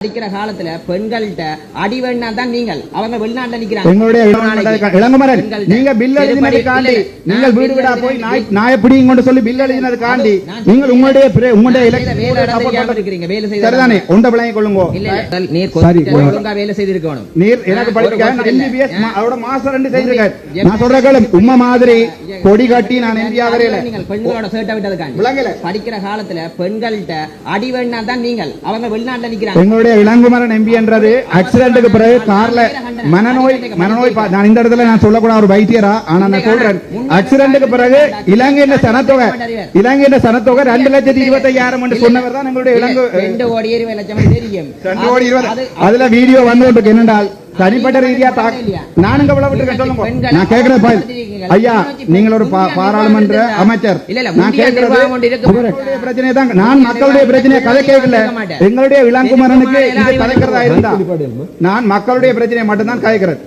அடிக்கிற காலத்துல பெண்கள்கிட்ட அடிவேண்ணா தான் நீங்கள் அவங்க வெளிநாட்டுல நிக்கிறாங்க. எங்களுடைய இளங்குமரன் நீங்க பில் எழுதினதை காண்டி நீங்கள் வீடு வீடா போய் நாய பிடிங்க கொண்டு சொல்லி பில் எழுதினதை காண்டி நீங்கள் உங்களுடைய சரிதானே ஒன்றை விளங்கிக் கொள்ளுங்க. ஒழுங்கா வேலை செய்திருக்கணும். நீர் எனக்கு படிக்க MBBS அவரோட மாஸ்டர் ரெண்டு செய்திருக்கேன். நான் சொல்றேன் உம்மை மாதிரி கொடி கட்டி நான் எம்பி ஆகறேன். நீங்கள் பெண்களோட சேர்ட்ட விட்டதுக்காண்டி படிக்கிற காலத்துல பெண்கள்கிட்ட அடிவேண்ணா தான் நீங்கள் அவங்க வெளிநாட்டுல நிக்கிறாங்க. இளங்குமரன் எம்பி என்றது ஆக்சிடென்ட்க்கு பிறகு கார்ல மனநோய் நான் இந்த இடத்துல நான் சொல்லக்கூடாத ஒரு வைத்தியரா ஆனா நான் சொல்றேன் ஆக்சிடென்ட்க்கு பிறகு இலங்கையின் சனத்தொகை 2,25,000 என்று சொன்னவர் தான் எங்களுடைய இலங்கை 2 கோடி 20 லட்சம் தெரியும். அதுல வீடியோ வந்து என்னென்றால் தனிப்பட்ட ரீதியா நான் இங்க விட்டு சொல்லுங்க. நான் கேட்கிறேன் ஐயா நீங்கள் ஒரு பாராளுமன்ற அமைச்சர். நான் கேட்கிறது பிரச்சனை தான். நான் மக்களுடைய பிரச்சனையை கதை கேட்கல. எங்களுடைய இளங்குமரனுக்கு இது கதைக்கிறதா இருந்தா நான் மக்களுடைய பிரச்சனையை மட்டும்தான் கதைக்கிறேன்.